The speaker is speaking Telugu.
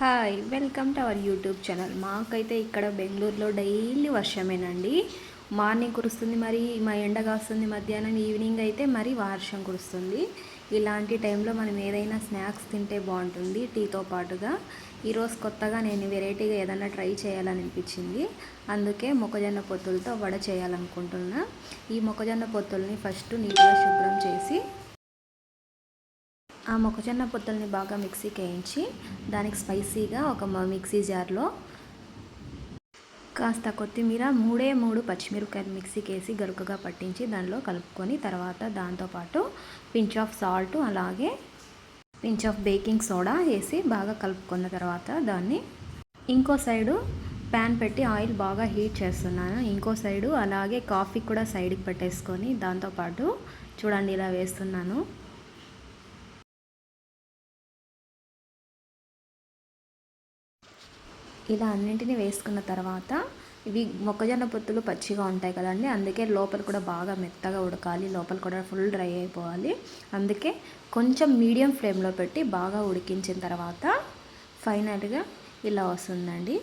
Hi welcome to our YouTube channel. మాకైతే ఇక్కడ బెంగళూరులో డైలీ వర్షమేనండి. మార్నింగ్ కురుస్తుంది, మరి మా ఎండ కాస్తుంది, మధ్యాహ్నం ఈవినింగ్ అయితే మరి వర్షం కురుస్తుంది. ఇలాంటి టైంలో మనం ఏదైనా స్నాక్స్ తింటే బాగుంటుంది టీతో పాటుగా. ఈరోజు కొత్తగా నేను వెరైటీగా ఏదైనా ట్రై చేయాలని అనిపించింది. అందుకే మొక్కజొన్న పొత్తులతో వడ చేయాలనుకుంటున్నా. ఈ మొక్కజొన్న పొత్తుల్ని ఫస్ట్ నీట్గా శుభ్రం చేసి ఆ మొక్కజొన్న పొత్తుల్ని బాగా మిక్సీకి వేయించి దానికి స్పైసీగా ఒక మిక్సీ జార్లో కాస్త కొత్తిమీర, మూడు పచ్చిమిరపకాయలు మిక్సీకి వేసి గరుకగా పట్టించి దానిలో కలుపుకొని తర్వాత దాంతోపాటు పించ్ ఆఫ్ సాల్ట్ అలాగే పించ్ ఆఫ్ బేకింగ్ సోడా వేసి బాగా కలుపుకున్న తర్వాత దాన్ని ఇంకో సైడు ప్యాన్ పెట్టి ఆయిల్ బాగా హీట్ చేస్తున్నాను. ఇంకో సైడు అలాగే కాఫీ కూడా సైడ్కి పెట్టేసుకొని దాంతోపాటు చూడండి ఇలా వేస్తున్నాను. ఇలా అన్నింటినీ వేసుకున్న తర్వాత ఇవి మొక్కజొన్న పొత్తులు పచ్చిగా ఉంటాయి కదండి, అందుకే లోపల కూడా బాగా మెత్తగా ఉడకాలి, లోపల కూడా ఫుల్ డ్రై అయిపోవాలి. అందుకే కొంచెం మీడియం ఫ్లేమ్లో పెట్టి బాగా ఉడికించిన తర్వాత ఫైనల్గా ఇలా వస్తుందండి.